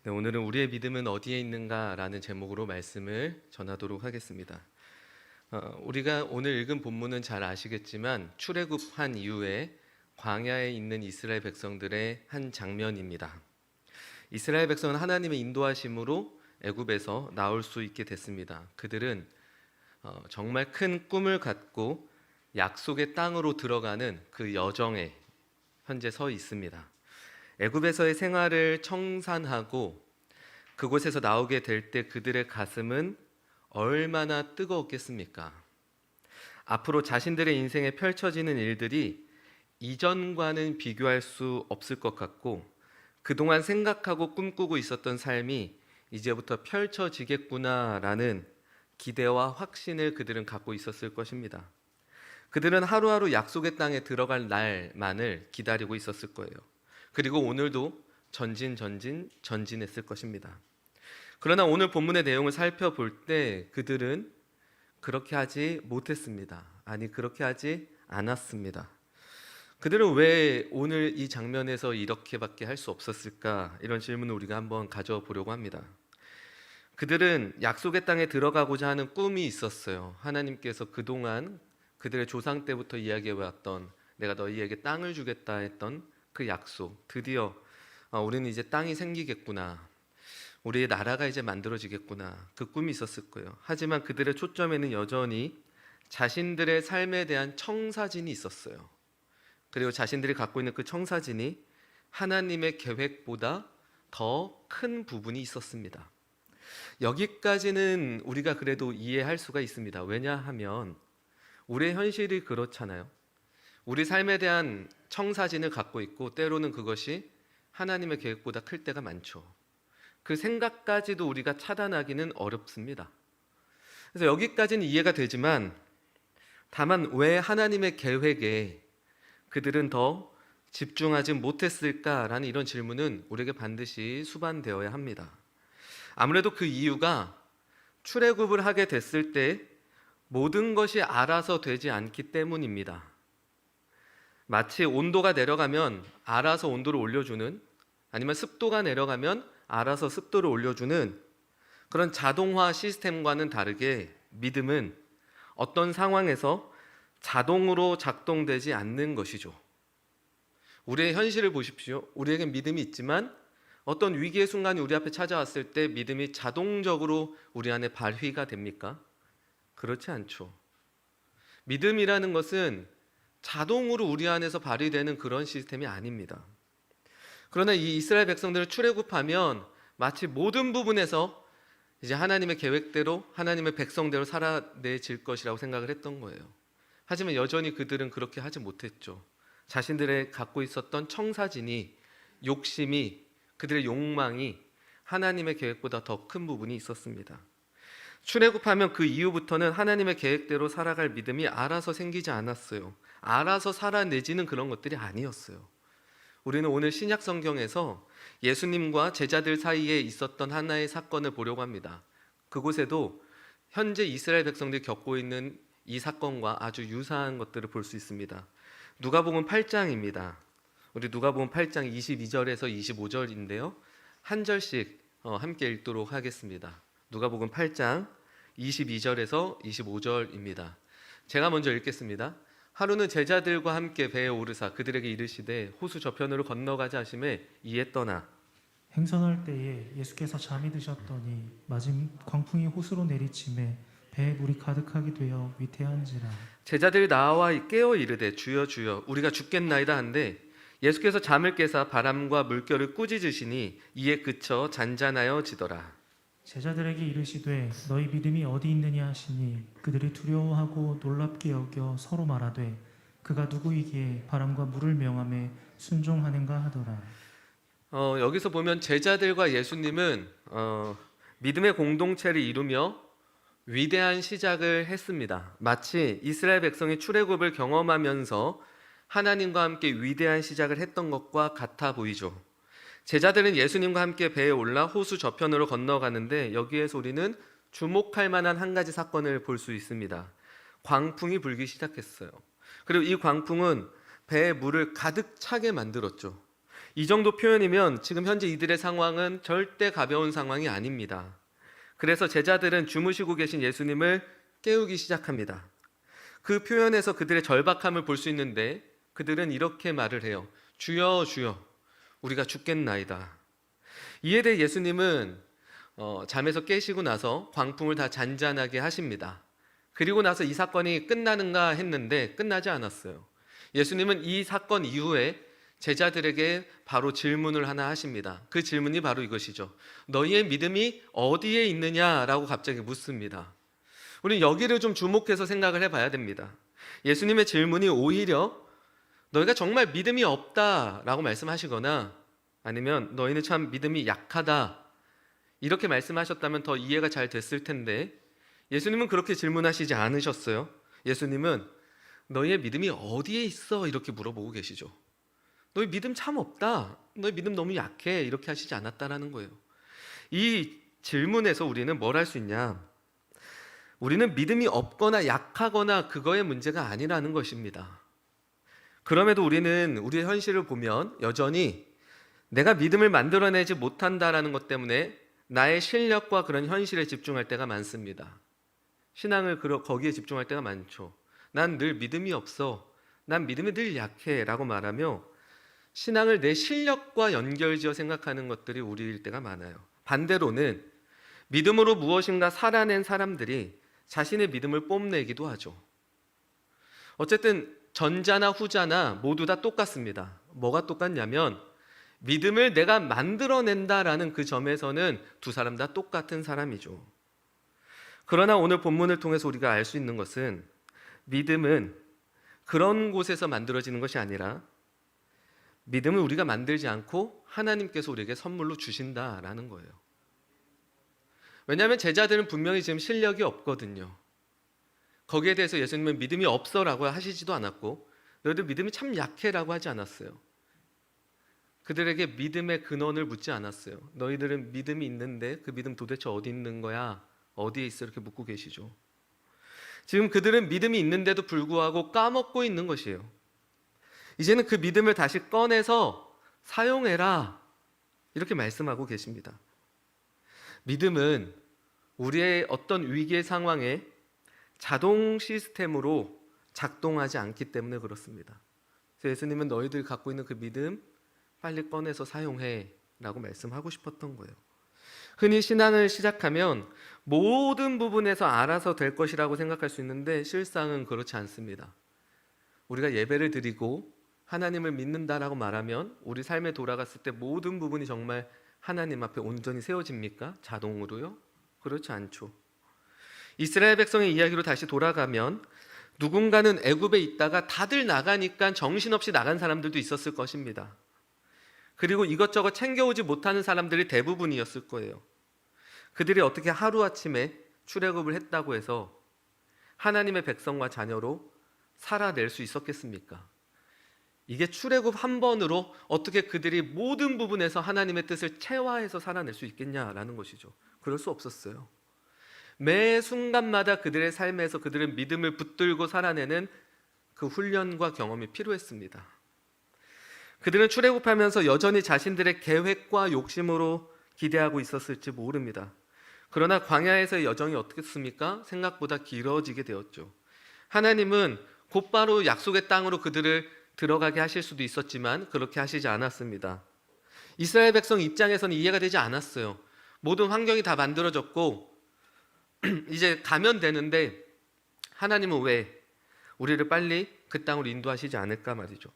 네, 오늘은 우리의 믿음은 어디에 있는가라는 제목으로 말씀을 전하도록 하겠습니다. 우리가 오늘 읽은 본문은 잘 아시겠지만 출애굽한 이후에 광야에 있는 이스라엘 백성들의 한 장면입니다. 이스라엘 백성은 하나님의 인도하심으로 애굽에서 나올 수 있게 됐습니다. 그들은 정말 큰 꿈을 갖고 약속의 땅으로 들어가는 그 여정에 현재 서 있습니다. 애굽에서의 생활을 청산하고 그곳에서 나오게 될 때 그들의 가슴은 얼마나 뜨거웠겠습니까? 앞으로 자신들의 인생에 펼쳐지는 일들이 이전과는 비교할 수 없을 것 같고 그동안 생각하고 꿈꾸고 있었던 삶이 이제부터 펼쳐지겠구나라는 기대와 확신을 그들은 갖고 있었을 것입니다. 그들은 하루하루 약속의 땅에 들어갈 날만을 기다리고 있었을 거예요. 그리고 오늘도 전진했을 것입니다. 그러나 오늘 본문의 내용을 살펴볼 때 그들은 그렇게 하지 못했습니다. 아니, 그렇게 하지 않았습니다. 그들은 왜 오늘 이 장면에서 이렇게밖에 할 수 없었을까? 이런 질문을 우리가 한번 가져보려고 합니다. 그들은 약속의 땅에 들어가고자 하는 꿈이 있었어요. 하나님께서 그동안 그들의 조상 때부터 이야기해왔던 내가 너희에게 땅을 주겠다 했던 그 약속, 드디어 우리는 이제 땅이 생기겠구나, 우리의 나라가 이제 만들어지겠구나, 그 꿈이 있었을 거예요. 하지만 그들의 초점에는 여전히 자신들의 삶에 대한 청사진이 있었어요. 그리고 자신들이 갖고 있는 그 청사진이 하나님의 계획보다 더 큰 부분이 있었습니다. 여기까지는 우리가 그래도 이해할 수가 있습니다. 왜냐하면 우리의 현실이 그렇잖아요. 우리 삶에 대한 청사진을 갖고 있고 때로는 그것이 하나님의 계획보다 클 때가 많죠. 그 생각까지도 우리가 차단하기는 어렵습니다. 그래서 여기까지는 이해가 되지만 다만 왜 하나님의 계획에 그들은 더 집중하지 못했을까라는 이런 질문은 우리에게 반드시 수반되어야 합니다. 아무래도 그 이유가 출애굽을 하게 됐을 때 모든 것이 알아서 되지 않기 때문입니다. 마치 온도가 내려가면 알아서 온도를 올려주는, 아니면 습도가 내려가면 알아서 습도를 올려주는 그런 자동화 시스템과는 다르게 믿음은 어떤 상황에서 자동으로 작동되지 않는 것이죠. 우리의 현실을 보십시오. 우리에겐 믿음이 있지만 어떤 위기의 순간이 우리 앞에 찾아왔을 때 믿음이 자동적으로 우리 안에 발휘가 됩니까? 그렇지 않죠. 믿음이라는 것은 자동으로 우리 안에서 발휘되는 그런 시스템이 아닙니다. 그러나 이 이스라엘 백성들을 출애굽하면 마치 모든 부분에서 이제 하나님의 계획대로, 하나님의 백성대로 살아내질 것이라고 생각을 했던 거예요. 하지만 여전히 그들은 그렇게 하지 못했죠. 자신들의 갖고 있었던 청사진이, 욕심이, 그들의 욕망이 하나님의 계획보다 더 큰 부분이 있었습니다. 출애굽하면 그 이후부터는 하나님의 계획대로 살아갈 믿음이 알아서 생기지 않았어요. 알아서 살아내지는 그런 것들이 아니었어요. 우리는 오늘 신약 성경에서 예수님과 제자들 사이에 있었던 하나의 사건을 보려고 합니다. 그곳에도 현재 이스라엘 백성들이 겪고 있는 이 사건과 아주 유사한 것들을 볼 수 있습니다. 누가복음 8장입니다. 우리 누가복음 8장 22절에서 25절인데요. 한 절씩 함께 읽도록 하겠습니다. 누가복음 8장 22절에서 25절입니다. 제가 먼저 읽겠습니다. 하루는 제자들과 함께 배에 오르사 그들에게 이르시되 호수 저편으로 건너가자 하심에 이에 떠나 행선할 때에 예수께서 잠이 드셨더니 마침 광풍이 호수로 내리침에 배에 물이 가득하게 되어 위태한지라. 제자들이 나와 깨어 이르되 주여 주여 우리가 죽겠나이다 한데 예수께서 잠을 깨사 바람과 물결을 꾸짖으시니 이에 그쳐 잔잔하여 지더라. 제자들에게 이르시되 너희 믿음이 어디 있느냐 하시니 그들이 두려워하고 놀랍게 여겨 서로 말하되 그가 누구이기에 바람과 물을 명함에 순종하는가 하더라. 여기서 보면 제자들과 예수님은 믿음의 공동체를 이루며 위대한 시작을 했습니다. 마치 이스라엘 백성이 출애굽을 경험하면서 하나님과 함께 위대한 시작을 했던 것과 같아 보이죠. 제자들은 예수님과 함께 배에 올라 호수 저편으로 건너가는데 여기에서 우리는 주목할 만한 한 가지 사건을 볼 수 있습니다. 광풍이 불기 시작했어요. 그리고 이 광풍은 배에 물을 가득 차게 만들었죠. 이 정도 표현이면 지금 현재 이들의 상황은 절대 가벼운 상황이 아닙니다. 그래서 제자들은 주무시고 계신 예수님을 깨우기 시작합니다. 그 표현에서 그들의 절박함을 볼 수 있는데 그들은 이렇게 말을 해요. 주여 주여 우리가 죽겠나이다. 이에 대해 예수님은 잠에서 깨시고 나서 광풍을 다 잔잔하게 하십니다. 그리고 나서 이 사건이 끝나는가 했는데 끝나지 않았어요. 예수님은 이 사건 이후에 제자들에게 바로 질문을 하나 하십니다. 그 질문이 바로 이것이죠. 너희의 믿음이 어디에 있느냐라고 갑자기 묻습니다. 우리는 여기를 좀 주목해서 생각을 해봐야 됩니다. 예수님의 질문이 오히려 너희가 정말 믿음이 없다라고 말씀하시거나 아니면 너희는 참 믿음이 약하다 이렇게 말씀하셨다면 더 이해가 잘 됐을 텐데 예수님은 그렇게 질문하시지 않으셨어요. 예수님은 너희의 믿음이 어디에 있어? 이렇게 물어보고 계시죠. 너희 믿음 참 없다. 너희 믿음 너무 약해. 이렇게 하시지 않았다라는 거예요. 이 질문에서 우리는 뭘 할 수 있냐? 우리는 믿음이 없거나 약하거나 그거의 문제가 아니라는 것입니다. 그럼에도 우리는 우리의 현실을 보면 여전히 내가 믿음을 만들어내지 못한다라는 것 때문에 나의 실력과 그런 현실에 집중할 때가 많습니다. 신앙을 거기에 집중할 때가 많죠. 난 늘 믿음이 없어. 난 믿음이 늘 약해 라고 말하며 신앙을 내 실력과 연결지어 생각하는 것들이 우리일 때가 많아요. 반대로는 믿음으로 무엇인가 살아낸 사람들이 자신의 믿음을 뽐내기도 하죠. 어쨌든 전자나 후자나 모두 다 똑같습니다. 뭐가 똑같냐면 믿음을 내가 만들어낸다라는 그 점에서는 두 사람 다 똑같은 사람이죠. 그러나 오늘 본문을 통해서 우리가 알 수 있는 것은 믿음은 그런 곳에서 만들어지는 것이 아니라 믿음을 우리가 만들지 않고 하나님께서 우리에게 선물로 주신다라는 거예요. 왜냐하면 제자들은 분명히 지금 실력이 없거든요. 거기에 대해서 예수님은 믿음이 없어라고 하시지도 않았고 너희들 믿음이 참 약해라고 하지 않았어요. 그들에게 믿음의 근원을 묻지 않았어요. 너희들은 믿음이 있는데 그 믿음 도대체 어디 있는 거야? 어디에 있어? 이렇게 묻고 계시죠. 지금 그들은 믿음이 있는데도 불구하고 까먹고 있는 것이에요. 이제는 그 믿음을 다시 꺼내서 사용해라 이렇게 말씀하고 계십니다. 믿음은 우리의 어떤 위기의 상황에 자동 시스템으로 작동하지 않기 때문에 그렇습니다. 그래서 예수님은 너희들 갖고 있는 그 믿음 빨리 꺼내서 사용해 라고 말씀하고 싶었던 거예요. 흔히 신앙을 시작하면 모든 부분에서 알아서 될 것이라고 생각할 수 있는데 실상은 그렇지 않습니다. 우리가 예배를 드리고 하나님을 믿는다라고 말하면 우리 삶에 돌아갔을 때 모든 부분이 정말 하나님 앞에 온전히 세워집니까? 자동으로요? 그렇지 않죠. 이스라엘 백성의 이야기로 다시 돌아가면 누군가는 애굽에 있다가 다들 나가니까 정신없이 나간 사람들도 있었을 것입니다. 그리고 이것저것 챙겨오지 못하는 사람들이 대부분이었을 거예요. 그들이 어떻게 하루아침에 출애굽을 했다고 해서 하나님의 백성과 자녀로 살아낼 수 있었겠습니까? 이게 출애굽 한 번으로 어떻게 그들이 모든 부분에서 하나님의 뜻을 체화해서 살아낼 수 있겠냐라는 것이죠. 그럴 수 없었어요. 매 순간마다 그들의 삶에서 그들은 믿음을 붙들고 살아내는 그 훈련과 경험이 필요했습니다. 그들은 출애굽하면서 여전히 자신들의 계획과 욕심으로 기대하고 있었을지 모릅니다. 그러나 광야에서의 여정이 어떻겠습니까? 생각보다 길어지게 되었죠. 하나님은 곧바로 약속의 땅으로 그들을 들어가게 하실 수도 있었지만 그렇게 하시지 않았습니다. 이스라엘 백성 입장에서는 이해가 되지 않았어요. 모든 환경이 다 만들어졌고 이제 가면 되는데 하나님은 왜 우리를 빨리 그 땅으로 인도하시지 않을까 말이죠.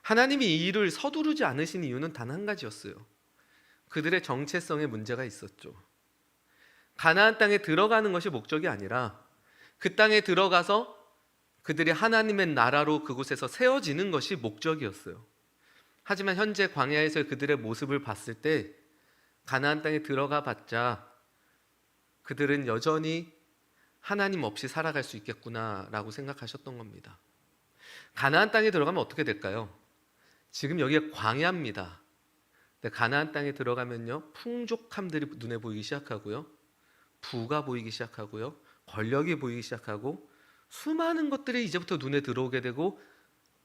하나님이 이 일을 서두르지 않으신 이유는 단 한 가지였어요. 그들의 정체성에 문제가 있었죠. 가나안 땅에 들어가는 것이 목적이 아니라 그 땅에 들어가서 그들이 하나님의 나라로 그곳에서 세워지는 것이 목적이었어요. 하지만 현재 광야에서 그들의 모습을 봤을 때 가나안 땅에 들어가 봤자 그들은 여전히 하나님 없이 살아갈 수 있겠구나라고 생각하셨던 겁니다. 가나안 땅에 들어가면 어떻게 될까요? 지금 여기가 광야입니다. 근데 가나안 땅에 들어가면요, 풍족함들이 눈에 보이기 시작하고요, 부가 보이기 시작하고요, 권력이 보이기 시작하고 수많은 것들이 이제부터 눈에 들어오게 되고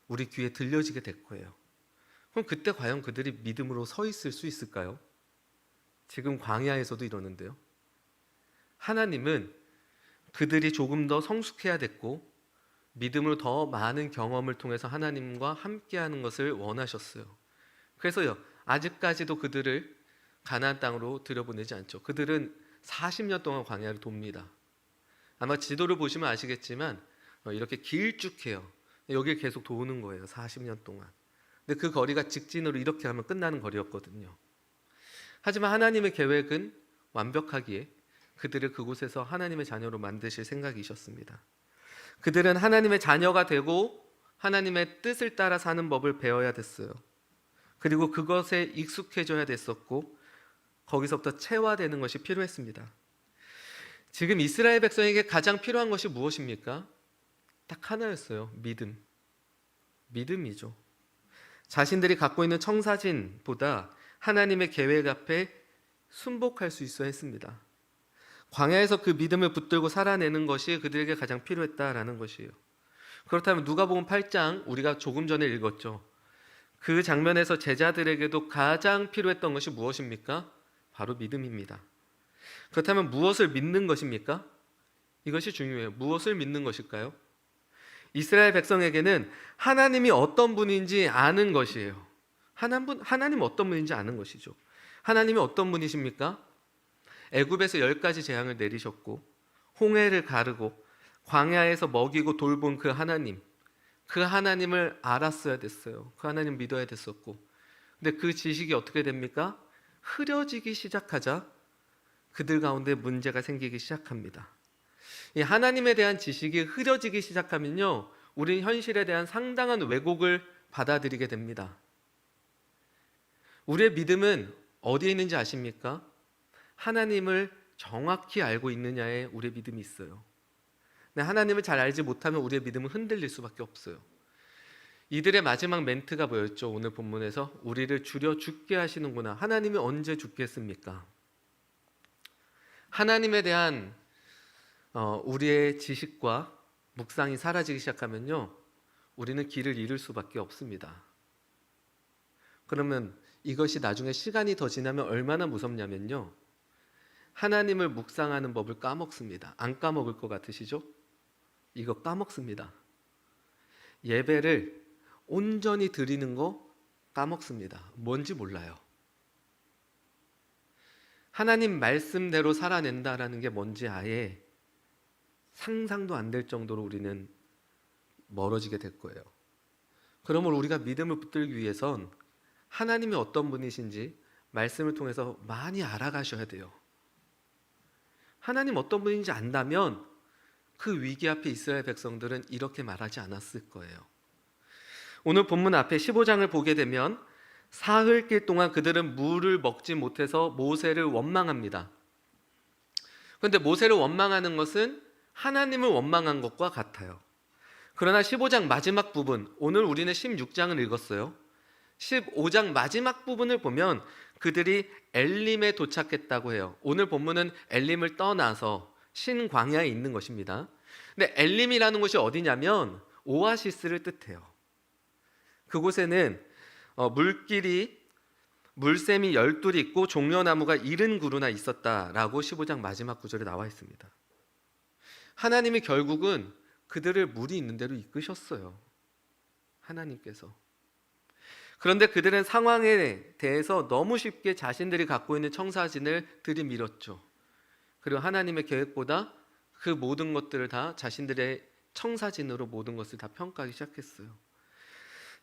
우리 귀에 들려지게 될 거예요. 그럼 그때 과연 그들이 믿음으로 서 있을 수 있을까요? 지금 광야에서도 이러는데요. 하나님은 그들이 조금 더 성숙해야 됐고 믿음으로 더 많은 경험을 통해서 하나님과 함께하는 것을 원하셨어요. 그래서요, 아직까지도 그들을 가나안 땅으로 들여보내지 않죠. 그들은 40년 동안 광야를 돕니다. 아마 지도를 보시면 아시겠지만 이렇게 길쭉해요. 여길 계속 도는 거예요. 40년 동안. 근데 그 거리가 직진으로 이렇게 하면 끝나는 거리였거든요. 하지만 하나님의 계획은 완벽하기에 그들을 그곳에서 하나님의 자녀로 만드실 생각이셨습니다. 그들은 하나님의 자녀가 되고 하나님의 뜻을 따라 사는 법을 배워야 됐어요. 그리고 그것에 익숙해져야 됐었고 거기서부터 체화되는 것이 필요했습니다. 지금 이스라엘 백성에게 가장 필요한 것이 무엇입니까? 딱 하나였어요. 믿음. 믿음이죠. 자신들이 갖고 있는 청사진보다 하나님의 계획 앞에 순복할 수 있어야 했습니다. 광야에서 그 믿음을 붙들고 살아내는 것이 그들에게 가장 필요했다라는 것이에요. 그렇다면 누가복음 8장 우리가 조금 전에 읽었죠. 그 장면에서 제자들에게도 가장 필요했던 것이 무엇입니까? 바로 믿음입니다. 그렇다면 무엇을 믿는 것입니까? 이것이 중요해요. 무엇을 믿는 것일까요? 이스라엘 백성에게는 하나님이 어떤 분인지 아는 것이에요. 하나님 어떤 분인지 아는 것이죠. 하나님이 어떤 분이십니까? 애굽에서 10가지 재앙을 내리셨고 홍해를 가르고 광야에서 먹이고 돌본 그 하나님을 알았어야 됐어요. 그 하나님 믿어야 됐었고, 근데 그 지식이 어떻게 됩니까? 흐려지기 시작하자 그들 가운데 문제가 생기기 시작합니다. 이 하나님에 대한 지식이 흐려지기 시작하면요, 우리는 현실에 대한 상당한 왜곡을 받아들이게 됩니다. 우리의 믿음은 어디에 있는지 아십니까? 하나님을 정확히 알고 있느냐에 우리의 믿음이 있어요. 근데 하나님을 잘 알지 못하면 우리의 믿음은 흔들릴 수밖에 없어요. 이들의 마지막 멘트가 뭐였죠? 오늘 본문에서 우리를 죽여 죽게 하시는구나. 하나님이 언제 죽겠습니까? 하나님에 대한 우리의 지식과 묵상이 사라지기 시작하면요, 우리는 길을 잃을 수밖에 없습니다. 그러면 이것이 나중에 시간이 더 지나면 얼마나 무섭냐면요, 하나님을 묵상하는 법을 까먹습니다. 안 까먹을 것 같으시죠? 이거 까먹습니다. 예배를 온전히 드리는 거 까먹습니다. 뭔지 몰라요. 하나님 말씀대로 살아낸다라는 게 뭔지 아예 상상도 안 될 정도로 우리는 멀어지게 될 거예요. 그러므로 우리가 믿음을 붙들기 위해선 하나님이 어떤 분이신지 말씀을 통해서 많이 알아가셔야 돼요. 하나님 어떤 분인지 안다면 그 위기 앞에 이스라엘 백성들은 이렇게 말하지 않았을 거예요. 오늘 본문 앞에 15장을 보게 되면 사흘길 동안 그들은 물을 먹지 못해서 모세를 원망합니다. 그런데 모세를 원망하는 것은 하나님을 원망한 것과 같아요. 그러나 15장 마지막 부분, 오늘 우리는 16장을 읽었어요. 15장 마지막 부분을 보면 그들이 엘림에 도착했다고 해요. 오늘 본문은 엘림을 떠나서 신광야에 있는 것입니다. 근데 엘림이라는 곳이 어디냐면 오아시스를 뜻해요. 그곳에는 물샘이 12이 있고 종려나무가 70그루나 있었다라고 15장 마지막 구절에 나와 있습니다. 하나님이 결국은 그들을 물이 있는 대로 이끄셨어요. 하나님께서. 그런데 그들은 상황에 대해서 너무 쉽게 자신들이 갖고 있는 청사진을 들이밀었죠. 그리고 하나님의 계획보다 그 모든 것들을 다 자신들의 청사진으로 모든 것을 다 평가하기 시작했어요.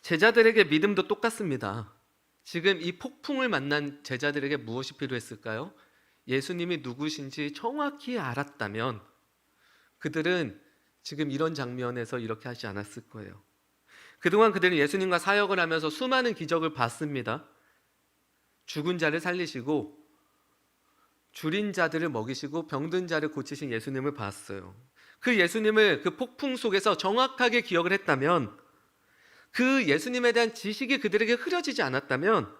제자들에게 믿음도 똑같습니다. 지금 이 폭풍을 만난 제자들에게 무엇이 필요했을까요? 예수님이 누구신지 정확히 알았다면 그들은 지금 이런 장면에서 이렇게 하지 않았을 거예요. 그동안 그들은 예수님과 사역을 하면서 수많은 기적을 봤습니다. 죽은 자를 살리시고 줄인 자들을 먹이시고 병든 자를 고치신 예수님을 봤어요. 그 예수님을 그 폭풍 속에서 정확하게 기억을 했다면, 그 예수님에 대한 지식이 그들에게 흐려지지 않았다면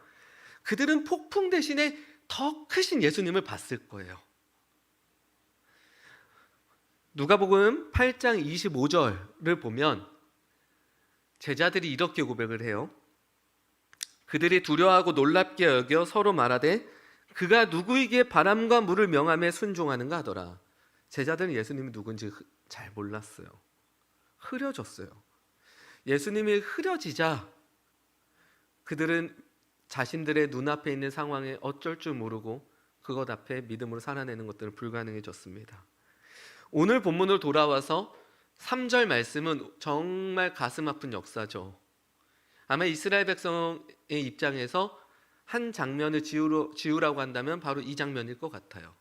그들은 폭풍 대신에 더 크신 예수님을 봤을 거예요. 누가복음 8장 25절을 보면 제자들이 이렇게 고백을 해요. 그들이 두려워하고 놀랍게 여겨 서로 말하되 그가 누구이기에 바람과 물을 명함에 순종하는가 하더라. 제자들은 예수님이 누군지 잘 몰랐어요. 흐려졌어요. 예수님이 흐려지자 그들은 자신들의 눈앞에 있는 상황에 어쩔 줄 모르고 그것 앞에 믿음으로 살아내는 것들은 불가능해졌습니다. 오늘 본문으로 돌아와서 3절 말씀은 정말 가슴 아픈 역사죠. 아마 이스라엘 백성의 입장에서 한 장면을 지우라고 한다면 바로 이 장면일 것 같아요.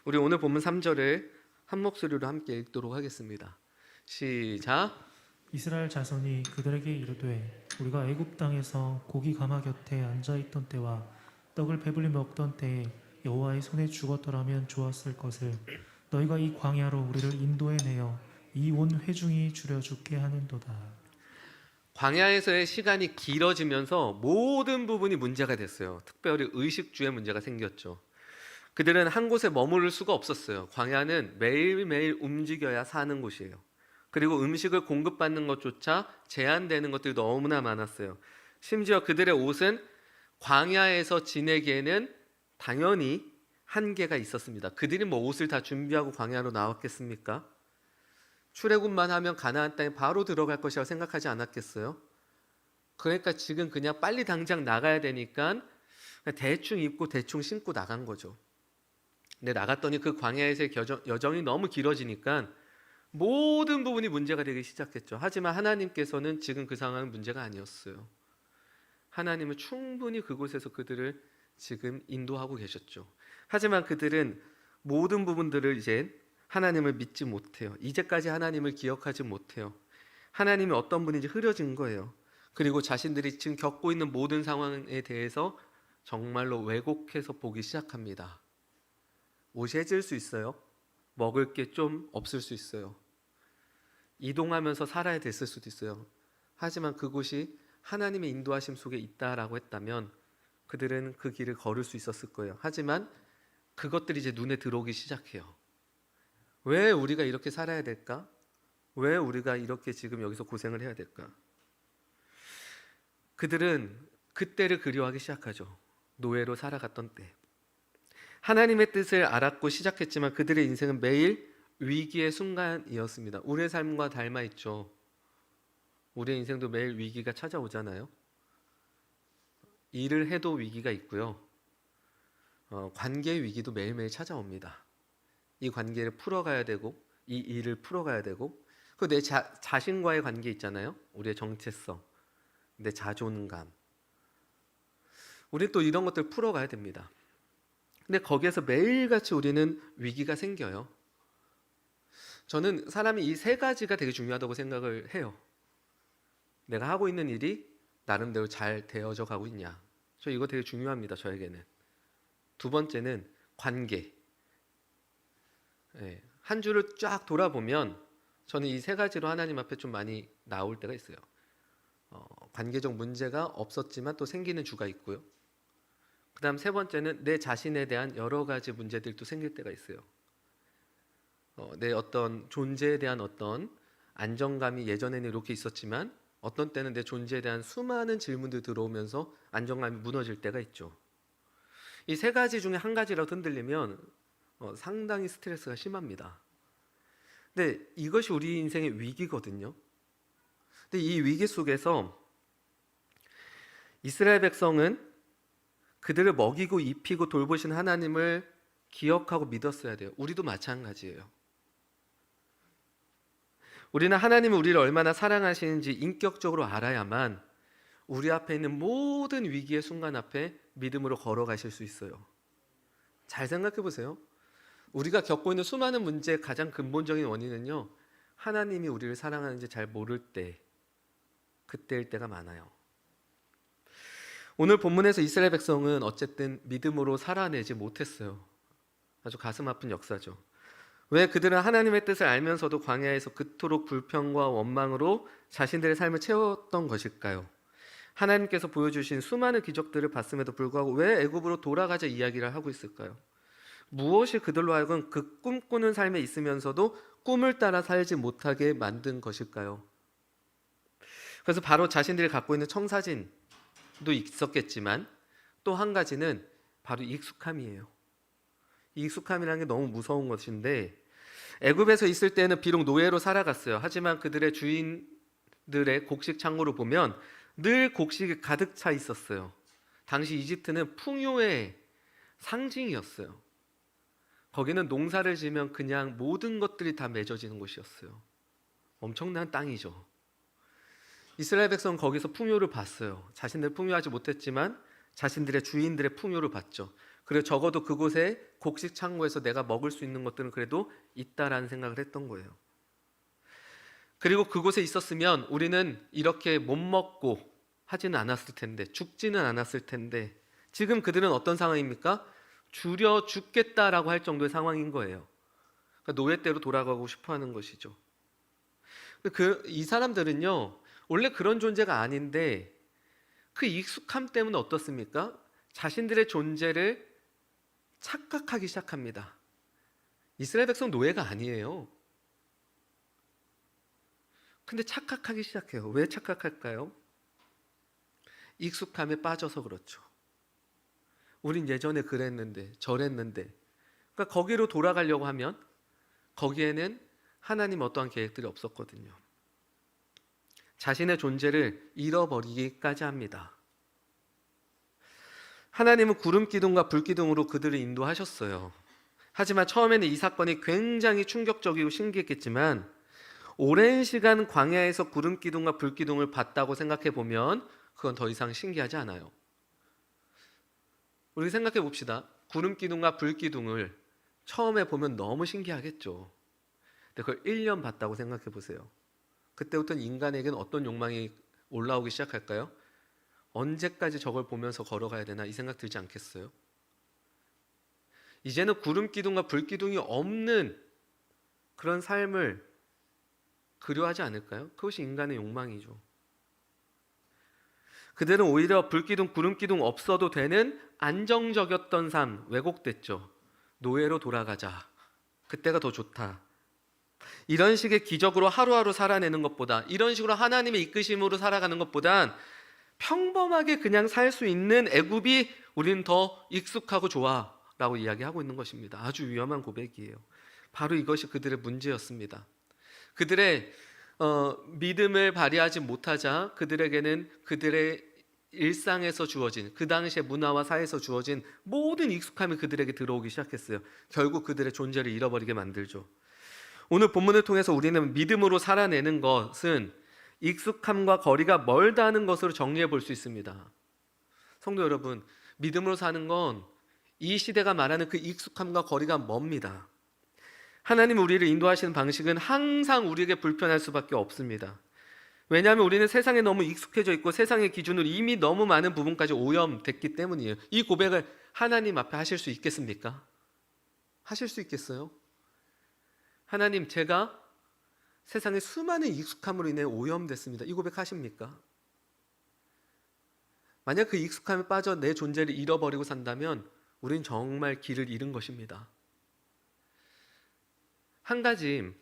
우리 오늘 본문 3절을 한 목소리로 함께 읽도록 하겠습니다. 시작. 이스라엘 자손이 그들에게 이르되 우리가 애굽 땅에서 고기 가마 곁에 앉아 있던 때와 떡을 배불리 먹던 때에 여호와의 손에 죽었더라면 좋았을 것을 너희가 이 광야로 우리를 인도해 내어 이 온 회중이 줄여 죽게 하는도다. 광야에서의 시간이 길어지면서 모든 부분이 문제가 됐어요. 특별히 의식주의 문제가 생겼죠. 그들은 한 곳에 머무를 수가 없었어요. 광야는 매일매일 움직여야 사는 곳이에요. 그리고 음식을 공급받는 것조차 제한되는 것들이 너무나 많았어요. 심지어 그들의 옷은 광야에서 지내기에는 당연히 한계가 있었습니다. 그들이 뭐 옷을 다 준비하고 광야로 나왔겠습니까? 출애굽만 하면 가나안 땅에 바로 들어갈 것이라고 생각하지 않았겠어요? 그러니까 지금 그냥 빨리 당장 나가야 되니까 대충 입고 대충 신고 나간 거죠. 근데 나갔더니 그 광야에서의 여정이 너무 길어지니까 모든 부분이 문제가 되기 시작했죠. 하지만 하나님께서는 지금 그 상황은 문제가 아니었어요. 하나님은 충분히 그곳에서 그들을 지금 인도하고 계셨죠. 하지만 그들은 모든 부분들을 이제 하나님을 믿지 못해요. 이제까지 하나님을 기억하지 못해요. 하나님이 어떤 분인지 흐려진 거예요. 그리고 자신들이 지금 겪고 있는 모든 상황에 대해서 정말로 왜곡해서 보기 시작합니다. 옷이 해질 수 있어요. 먹을 게 좀 없을 수 있어요. 이동하면서 살아야 됐을 수도 있어요. 하지만 그곳이 하나님의 인도하심 속에 있다라고 했다면 그들은 그 길을 걸을 수 있었을 거예요. 하지만 그것들이 이제 눈에 들어오기 시작해요. 왜 우리가 이렇게 살아야 될까? 왜 우리가 이렇게 지금 여기서 고생을 해야 될까? 그들은 그때를 그리워하기 시작하죠. 노예로 살아갔던 때. 하나님의 뜻을 알았고 시작했지만 그들의 인생은 매일 위기의 순간이었습니다. 우리의 삶과 닮아 있죠. 우리의 인생도 매일 위기가 찾아오잖아요. 일을 해도 위기가 있고요. 관계 위기도 매일매일 찾아옵니다. 이 관계를 풀어가야 되고 이 일을 풀어가야 되고 그 내 자신과의 관계 있잖아요. 우리의 정체성, 내 자존감. 우리 또 이런 것들 풀어가야 됩니다. 근데 거기에서 매일같이 우리는 위기가 생겨요. 저는 사람이 이 세 가지가 되게 중요하다고 생각을 해요. 내가 하고 있는 일이 나름대로 잘 되어져 가고 있냐. 저 이거 되게 중요합니다. 저에게는. 두 번째는 관계. 한 주를 쫙 돌아보면 저는 이 세 가지로 하나님 앞에 좀 많이 나올 때가 있어요. 관계적 문제가 없었지만 또 생기는 주가 있고요. 그 다음 세 번째는 내 자신에 대한 여러 가지 문제들도 생길 때가 있어요. 내 어떤 존재에 대한 어떤 안정감이 예전에는 이렇게 있었지만 어떤 때는 내 존재에 대한 수많은 질문들이 들어오면서 안정감이 무너질 때가 있죠. 이 세 가지 중에 한 가지라도 흔들리면 상당히 스트레스가 심합니다. 근데 이것이 우리 인생의 위기거든요. 근데 이 위기 속에서 이스라엘 백성은 그들을 먹이고 입히고 돌보신 하나님을 기억하고 믿었어야 돼요. 우리도 마찬가지예요. 우리는 하나님은 우리를 얼마나 사랑하시는지 인격적으로 알아야만 우리 앞에 있는 모든 위기의 순간 앞에 믿음으로 걸어가실 수 있어요. 잘 생각해 보세요. 우리가 겪고 있는 수많은 문제의 가장 근본적인 원인은요, 하나님이 우리를 사랑하는지 잘 모를 때, 그때일 때가 많아요. 오늘 본문에서 이스라엘 백성은 어쨌든 믿음으로 살아내지 못했어요. 아주 가슴 아픈 역사죠. 왜 그들은 하나님의 뜻을 알면서도 광야에서 그토록 불평과 원망으로 자신들의 삶을 채웠던 것일까요? 하나님께서 보여주신 수많은 기적들을 봤음에도 불구하고 왜 애굽으로 돌아가자 이야기를 하고 있을까요? 무엇이 그들로 하여금 그 꿈꾸는 삶에 있으면서도 꿈을 따라 살지 못하게 만든 것일까요? 그래서 바로 자신들이 갖고 있는 청사진, 있었겠지만 또 한 가지는 바로 익숙함이에요. 익숙함이라는 게 너무 무서운 것인데 애굽에서 있을 때는 비록 노예로 살아갔어요. 하지만 그들의 주인들의 곡식 창고를 보면 늘 곡식이 가득 차 있었어요. 당시 이집트는 풍요의 상징이었어요. 거기는 농사를 지면 그냥 모든 것들이 다 맺어지는 곳이었어요. 엄청난 땅이죠. 이스라엘 백성은 거기서 풍요를 봤어요. 자신들 풍요하지 못했지만 자신들의 주인들의 풍요를 봤죠. 그리고 적어도 그곳에 곡식 창고에서 내가 먹을 수 있는 것들은 그래도 있다라는 생각을 했던 거예요. 그리고 그곳에 있었으면 우리는 이렇게 못 먹고 하지는 않았을 텐데, 죽지는 않았을 텐데, 지금 그들은 어떤 상황입니까? 줄여 죽겠다라고 할 정도의 상황인 거예요. 그러니까 노예대로 돌아가고 싶어하는 것이죠. 이 사람들은요, 원래 그런 존재가 아닌데 그 익숙함 때문에 어떻습니까? 자신들의 존재를 착각하기 시작합니다. 이스라엘 백성 노예가 아니에요. 근데 착각하기 시작해요. 왜 착각할까요? 익숙함에 빠져서 그렇죠. 우린 예전에 그랬는데 저랬는데, 그러니까 거기로 돌아가려고 하면 거기에는 하나님 어떠한 계획들이 없었거든요. 자신의 존재를 잃어버리기까지 합니다. 하나님은 구름 기둥과 불 기둥으로 그들을 인도하셨어요. 하지만 처음에는 이 사건이 굉장히 충격적이고 신기했겠지만 오랜 시간 광야에서 구름 기둥과 불 기둥을 봤다고 생각해 보면 그건 더 이상 신기하지 않아요. 우리 생각해 봅시다. 구름 기둥과 불 기둥을 처음에 보면 너무 신기하겠죠. 근데 그걸 1년 봤다고 생각해 보세요. 그때부터는 인간에게는 어떤 욕망이 올라오기 시작할까요? 언제까지 저걸 보면서 걸어가야 되나 이 생각 들지 않겠어요? 이제는 구름 기둥과 불 기둥이 없는 그런 삶을 그리워하지 않을까요? 그것이 인간의 욕망이죠. 그들은 오히려 불 기둥, 구름 기둥 없어도 되는 안정적이었던 삶, 왜곡됐죠. 노예로 돌아가자. 그때가 더 좋다. 이런 식의 기적으로 하루하루 살아내는 것보다, 이런 식으로 하나님의 이끄심으로 살아가는 것보단 평범하게 그냥 살 수 있는 애굽이 우리는 더 익숙하고 좋아 라고 이야기하고 있는 것입니다. 아주 위험한 고백이에요. 바로 이것이 그들의 문제였습니다. 그들의 믿음을 발휘하지 못하자 그들에게는 그들의 일상에서 주어진, 그 당시의 문화와 사회에서 주어진 모든 익숙함이 그들에게 들어오기 시작했어요. 결국 그들의 존재를 잃어버리게 만들죠. 오늘 본문을 통해서 우리는 믿음으로 살아내는 것은 익숙함과 거리가 멀다는 것으로 정리해 볼 수 있습니다. 성도 여러분, 믿음으로 사는 건 이 시대가 말하는 그 익숙함과 거리가 멉니다. 하나님 우리를 인도하시는 방식은 항상 우리에게 불편할 수밖에 없습니다. 왜냐하면 우리는 세상에 너무 익숙해져 있고 세상의 기준으로 이미 너무 많은 부분까지 오염됐기 때문이에요. 이 고백을 하나님 앞에 하실 수 있겠습니까? 하실 수 있겠어요? 하나님, 제가 세상의 수많은 익숙함으로 인해 오염됐습니다. 이 고백 하십니까? 만약 그 익숙함에 빠져 내 존재를 잃어버리고 산다면 우린 정말 길을 잃은 것입니다. 한 가지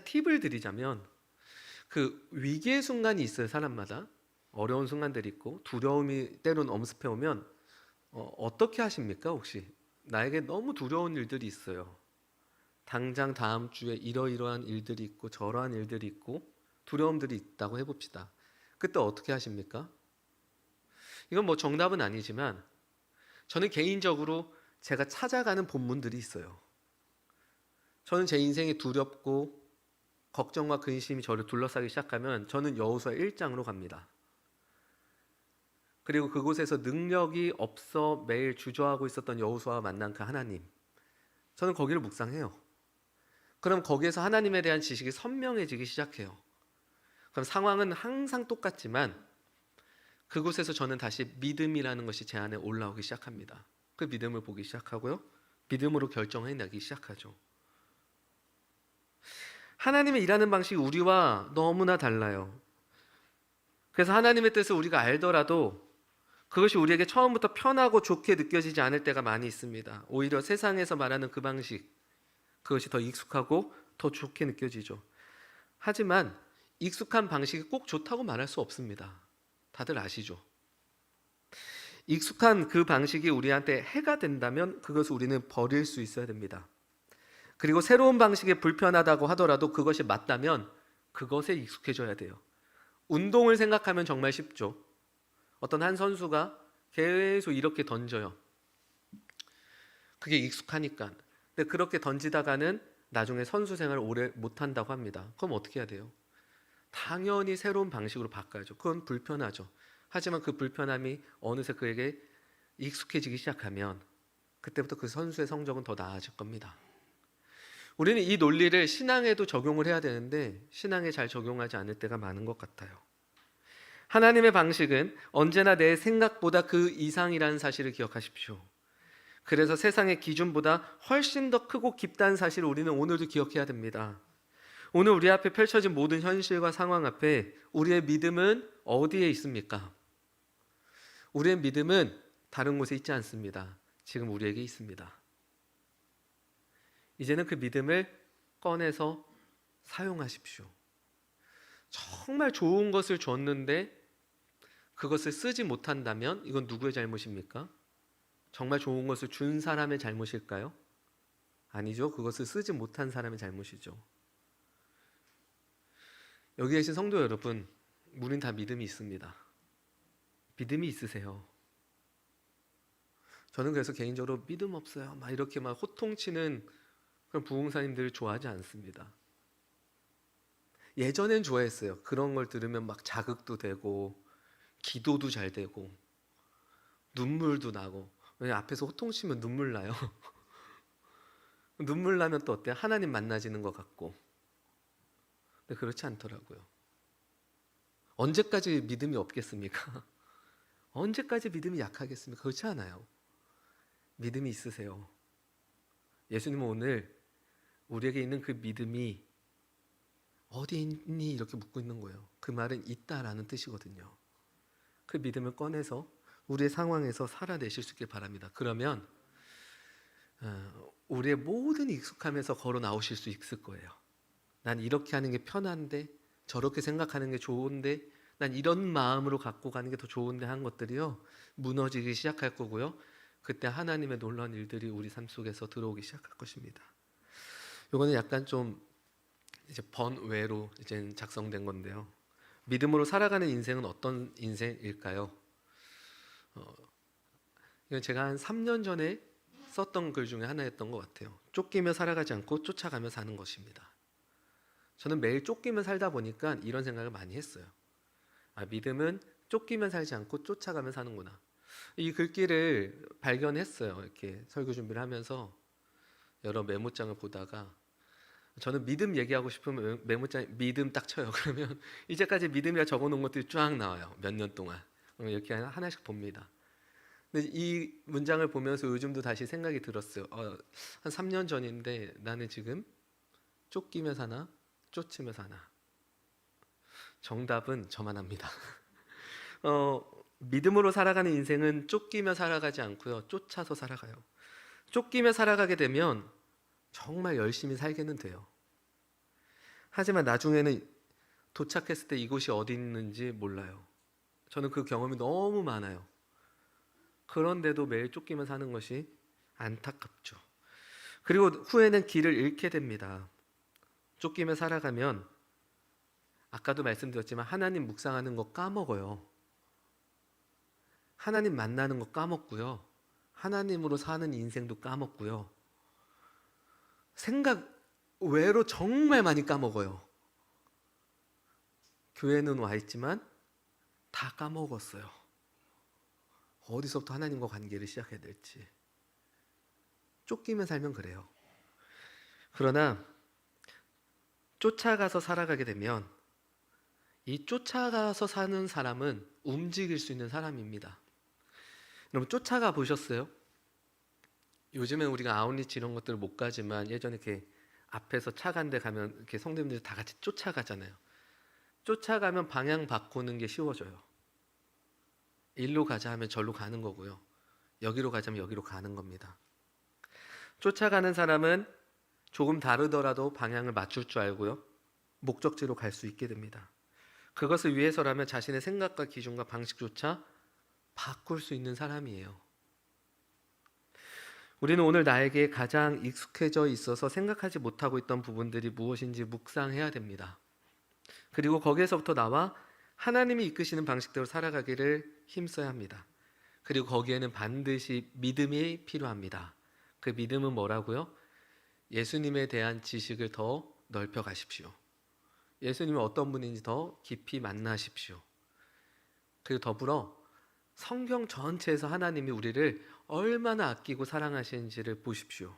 팁을 드리자면, 그 위기의 순간이 있어요. 사람마다 어려운 순간들이 있고 두려움이 때로는 엄습해 오면 어떻게 하십니까? 혹시 나에게 너무 두려운 일들이 있어요. 당장 다음 주에 이러이러한 일들이 있고 저러한 일들이 있고 두려움들이 있다고 해봅시다. 그때 어떻게 하십니까? 이건 뭐 정답은 아니지만 저는 개인적으로 제가 찾아가는 본문들이 있어요. 저는 제 인생이 두렵고 걱정과 근심이 저를 둘러싸기 시작하면 저는 여호수아 1장으로 갑니다. 그리고 그곳에서 능력이 없어 매일 주저하고 있었던 여호수아와 만난 그 하나님, 저는 거기를 묵상해요. 그럼 거기에서 하나님에 대한 지식이 선명해지기 시작해요. 그럼 상황은 항상 똑같지만 그곳에서 저는 다시 믿음이라는 것이 제 안에 올라오기 시작합니다. 그 믿음을 보기 시작하고요, 믿음으로 결정해 내기 시작하죠. 하나님의 일하는 방식이 우리와 너무나 달라요. 그래서 하나님의 뜻을 우리가 알더라도 그것이 우리에게 처음부터 편하고 좋게 느껴지지 않을 때가 많이 있습니다. 오히려 세상에서 말하는 그 방식, 그것이 더 익숙하고 더 좋게 느껴지죠. 하지만 익숙한 방식이 꼭 좋다고 말할 수 없습니다. 다들 아시죠? 익숙한 그 방식이 우리한테 해가 된다면 그것을 우리는 버릴 수 있어야 됩니다. 그리고 새로운 방식이 불편하다고 하더라도 그것이 맞다면 그것에 익숙해져야 돼요. 운동을 생각하면 정말 쉽죠. 어떤 한 선수가 계속 이렇게 던져요. 그게 익숙하니까. 근데 그렇게 던지다가는 나중에 선수 생활을 오래 못한다고 합니다. 그럼 어떻게 해야 돼요? 당연히 새로운 방식으로 바꿔야죠. 그건 불편하죠. 하지만 그 불편함이 어느새 그에게 익숙해지기 시작하면 그때부터 그 선수의 성적은 더 나아질 겁니다. 우리는 이 논리를 신앙에도 적용을 해야 되는데 신앙에 잘 적용하지 않을 때가 많은 것 같아요. 하나님의 방식은 언제나 내 생각보다 그 이상이라는 사실을 기억하십시오. 그래서 세상의 기준보다 훨씬 더 크고 깊다는 사실을 우리는 오늘도 기억해야 됩니다. 오늘 우리 앞에 펼쳐진 모든 현실과 상황 앞에 우리의 믿음은 어디에 있습니까? 우리의 믿음은 다른 곳에 있지 않습니다. 지금 우리에게 있습니다. 이제는 그 믿음을 꺼내서 사용하십시오. 정말 좋은 것을 줬는데 그것을 쓰지 못한다면 이건 누구의 잘못입니까? 정말 좋은 것을 준 사람의 잘못일까요? 아니죠. 그것을 쓰지 못한 사람의 잘못이죠. 여기 계신 성도 여러분, 우린 다 믿음이 있습니다. 믿음이 있으세요. 저는 그래서 개인적으로 믿음 없어요 막 이렇게 막 호통치는 그런 부흥사님들을 좋아하지 않습니다. 예전엔 좋아했어요. 그런 걸 들으면 막 자극도 되고 기도도 잘 되고 눈물도 나고. 왜냐 앞에서 호통치면 눈물 나요. 눈물 나면 또 어때요? 하나님 만나지는 것 같고. 근데 그렇지 않더라고요. 언제까지 믿음이 없겠습니까? 언제까지 믿음이 약하겠습니까? 그렇지 않아요. 믿음이 있으세요. 예수님은 오늘 우리에게 있는 그 믿음이 어디 있니? 이렇게 묻고 있는 거예요. 그 말은 있다라는 뜻이거든요. 그 믿음을 꺼내서 우리의 상황에서 살아내실 수 있길 바랍니다. 그러면 우리의 모든 익숙함에서 걸어 나오실 수 있을 거예요. 난 이렇게 하는 게 편한데, 저렇게 생각하는 게 좋은데, 난 이런 마음으로 갖고 가는 게 더 좋은데 한 것들이요 무너지기 시작할 거고요. 그때 하나님의 놀라운 일들이 우리 삶 속에서 들어오기 시작할 것입니다. 이거는 약간 좀 이제 번외로 이제 작성된 건데요. 믿음으로 살아가는 인생은 어떤 인생일까요? 이건 제가 한 3년 전에 썼던 글 중에 하나였던 것 같아요. 쫓기며 살아가지 않고 쫓아가며 사는 것입니다. 저는 매일 쫓기며 살다 보니까 이런 생각을 많이 했어요. 믿음은 쫓기며 살지 않고 쫓아가며 사는구나. 이 글귀를 발견했어요. 이렇게 설교 준비를 하면서 여러 메모장을 보다가 저는 믿음 얘기하고 싶으면 메모장에 믿음 딱 쳐요. 그러면 이제까지 믿음이라 적어놓은 것들이 쫙 나와요. 몇 년 동안. 이렇게 하나씩 봅니다. 근데 이 문장을 보면서 요즘도 다시 생각이 들었어요. 한 3년 전인데 나는 지금 쫓기며 사나 쫓으며 사나. 정답은 저만 합니다. 믿음으로 살아가는 인생은 쫓기며 살아가지 않고요. 쫓아서 살아가요. 쫓기며 살아가게 되면 정말 열심히 살게는 돼요. 하지만 나중에는 도착했을 때 이곳이 어디 있는지 몰라요. 저는 그 경험이 너무 많아요. 그런데도 매일 쫓기며 사는 것이 안타깝죠. 그리고 후에는 길을 잃게 됩니다. 쫓기며 살아가면 아까도 말씀드렸지만 하나님 묵상하는 거 까먹어요. 하나님 만나는 거 까먹고요. 하나님으로 사는 인생도 까먹고요. 생각 외로 정말 많이 까먹어요. 교회는 와 있지만 다 까먹었어요. 어디서부터 하나님과 관계를 시작해야 될지. 쫓기며 살면 그래요. 그러나 쫓아가서 살아가게 되면 이 쫓아가서 사는 사람은 움직일 수 있는 사람입니다. 여러분 쫓아가 보셨어요? 요즘엔 우리가 아웃리치 이런 것들을 못 가지만 예전에 이렇게 앞에서 차 간 데 가면 이렇게 성도님들이 다 같이 쫓아가잖아요. 쫓아가면 방향 바꾸는 게 쉬워져요. 일로 가자 하면 절로 가는 거고요. 여기로 가자면 여기로 가는 겁니다. 쫓아가는 사람은 조금 다르더라도 방향을 맞출 줄 알고요. 목적지로 갈 수 있게 됩니다. 그것을 위해서라면 자신의 생각과 기준과 방식조차 바꿀 수 있는 사람이에요. 우리는 오늘 나에게 가장 익숙해져 있어서 생각하지 못하고 있던 부분들이 무엇인지 묵상해야 됩니다. 그리고 거기에서부터 나와 하나님이 이끄시는 방식대로 살아가기를 힘써야 합니다. 그리고 거기에는 반드시 믿음이 필요합니다. 그 믿음은 뭐라고요? 예수님에 대한 지식을 더 넓혀 가십시오. 예수님이 어떤 분인지 더 깊이 만나십시오. 그리고 더불어 성경 전체에서 하나님이 우리를 얼마나 아끼고 사랑하시는지를 보십시오.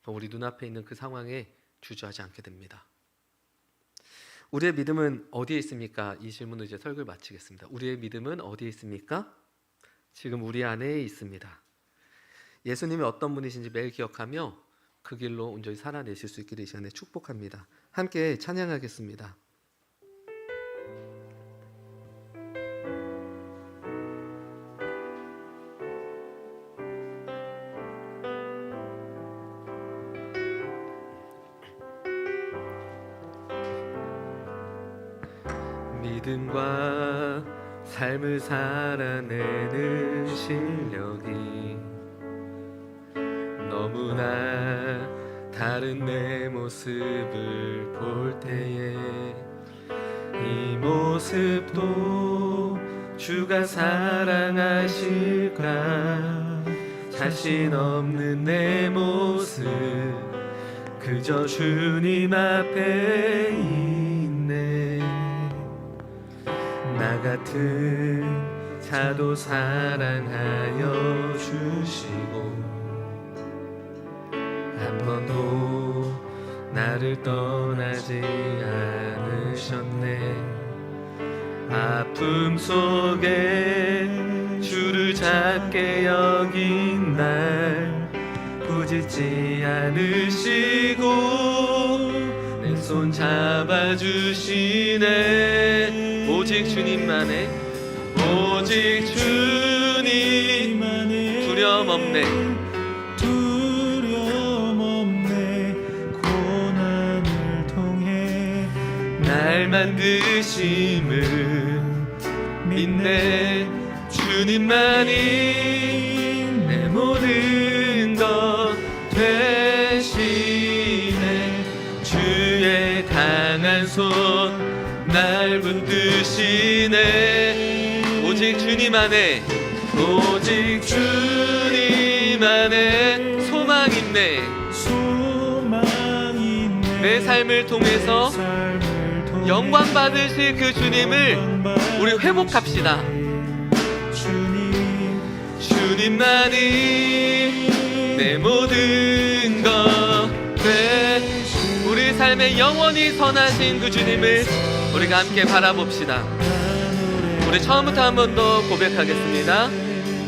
그럼 우리 눈앞에 있는 그 상황에 주저하지 않게 됩니다. 우리의 믿음은 어디에 있습니까? 이 질문으로 이제 설교를 마치겠습니다. 우리의 믿음은 어디에 있습니까? 지금 우리 안에 있습니다. 예수님이 어떤 분이신지 매일 기억하며 그 길로 온전히 살아내실 수 있기를 이 시간에 축복합니다. 함께 찬양하겠습니다. 믿음과 삶을 살아내는 실력이 너무나 다른 내 모습을 볼 때에 이 모습도 주가 사랑하실까 자신 없는 내 모습 그저 주님 앞에 있네 나 같은 자도 사랑하여 주시고 한 번도 나를 떠나지 않으셨네 아픔 속에 주를 작게 여긴 날 부짓지 않으시고 내 손 잡아주시네 오직 주님만의 오직 주님만의 두려움 없네 고난을 통해 날 만드심을 믿네 주님만이 내 모든 것 되시네 주의 강한 손 날 붙드시네 오직 주님 안에 오직 주님 안에 소망 있네 내 삶을 통해서 영광 받으실 그 주님을 우리 회복합시다 주님만이 내 모든 것 우리 삶에 영원히 선하신 그 주님을 우리가 함께 바라봅시다. 우리 처음부터 한 번 더 고백하겠습니다.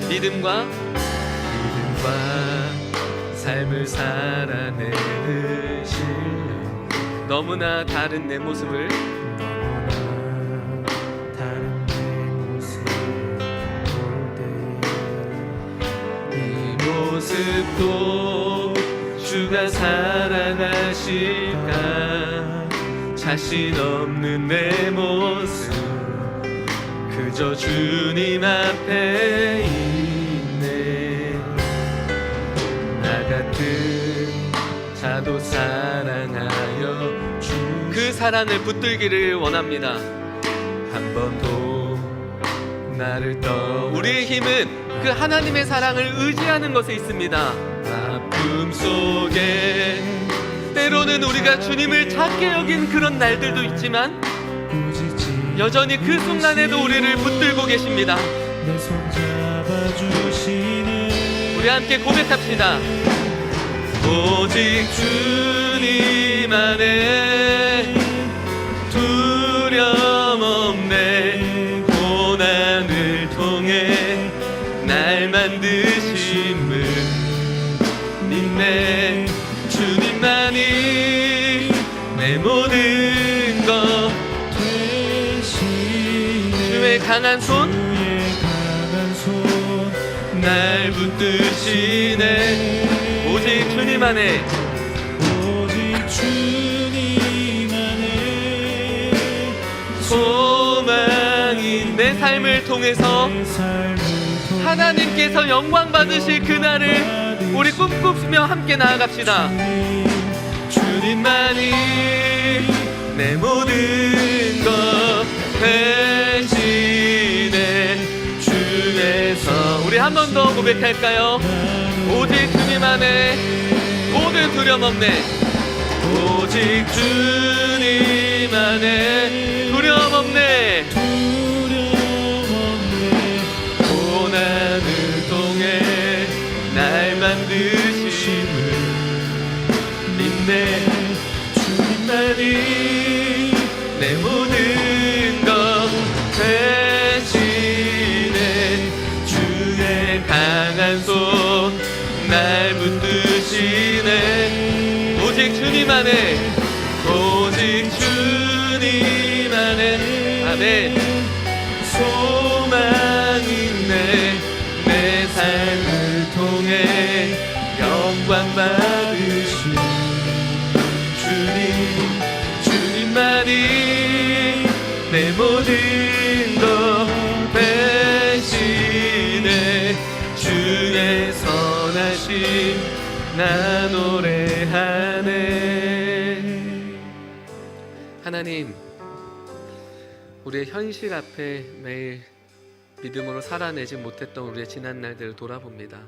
믿음과 삶을 살아내는 실력 너무나 다른 내 모습을 이 모습도 주가 사랑하실까 자신 없는 내 모습 그저 주님 앞에 있네 나 같은 자도 사랑하여 그 사랑을 붙들기를 원합니다 한 번도 나를 우리의 힘은 그 하나님의 사랑을 의지하는 것에 있습니다 아픔 속에 때로는 우리가 주님을 작게 여긴 그런 날들도 있지만 여전히 그 순간에도 우리를 붙들고 계십니다 우리 함께 고백합시다 오직 주님 안에 두려움 없네 고난을 통해 날 만드심을 믿네 주님만이 내 모든 것 주의 강한 손 날 붙드시네 오직 주님 안에 오직 주님 안에 삶을 통해서 하나님께서 영광 받으실 그날을 우리 꿈꾸며 함께 나아갑시다. 주님만이 내 모든 것 대신해 주에서 우리 한 번 더 고백할까요? 오직 주님 안에 모든 두려움 없네. 오직 주님 안에 두려움 없네. 고난을 통해 날 만드심을 믿네. 주님만이 내 모든 것 대신해 주의 강한 손 날 붙드시네. 오직 주님 안에 오직 주님 안에 아멘 소망 있네. 내 삶을 통해 영광 받으신 주님만이 내 모든 것 대신해 주의 선하심 나 노래하네. 하나님, 우리의 현실 앞에 매일 믿음으로 살아내지 못했던 우리의 지난 날들을 돌아봅니다.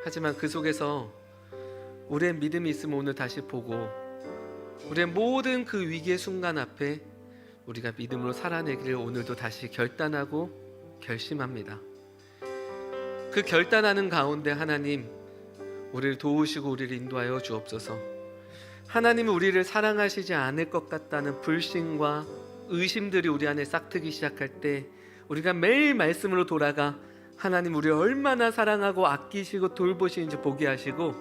하지만 그 속에서 우리의 믿음이 있으면 오늘 다시 보고 우리의 모든 그 위기의 순간 앞에 우리가 믿음으로 살아내기를 오늘도 다시 결단하고 결심합니다. 그 결단하는 가운데 하나님, 우리를 도우시고 우리를 인도하여 주옵소서. 하나님은 우리를 사랑하시지 않을 것 같다는 불신과 의심들이 우리 안에 싹트기 시작할 때 우리가 매일 말씀으로 돌아가 하나님 우리를 얼마나 사랑하고 아끼시고 돌보시는지 보게 하시고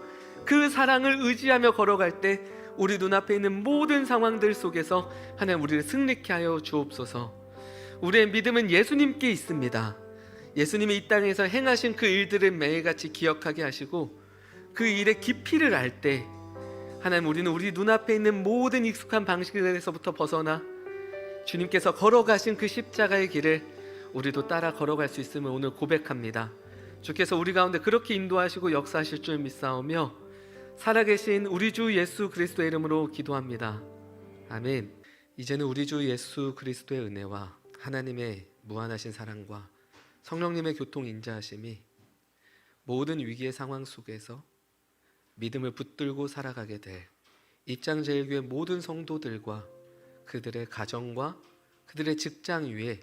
그 사랑을 의지하며 걸어갈 때 우리 눈앞에 있는 모든 상황들 속에서 하나님 우리를 승리케 하여 주옵소서. 우리의 믿음은 예수님께 있습니다. 예수님이 이 땅에서 행하신 그 일들을 매일같이 기억하게 하시고 그 일의 깊이를 알 때 하나님 우리는 우리 눈앞에 있는 모든 익숙한 방식에서부터 벗어나 주님께서 걸어가신 그 십자가의 길을 우리도 따라 걸어갈 수 있음을 오늘 고백합니다. 주께서 우리 가운데 그렇게 인도하시고 역사하실 줄 믿사오며 살아계신 우리 주 예수 그리스도의 이름으로 기도합니다. 아멘. 이제는 우리 주 예수 그리스도의 은혜와 하나님의 무한하신 사랑과 성령님의 교통 인자하심이 모든 위기의 상황 속에서 믿음을 붙들고 살아가게 될 입장제일교회 모든 성도들과 그들의 가정과 그들의 직장 위에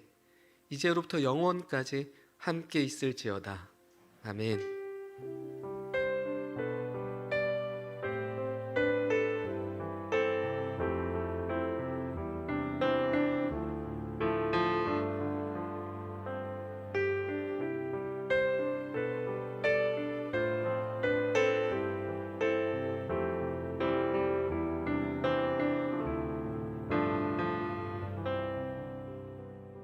이제로부터 영원까지 함께 있을지어다. 아멘.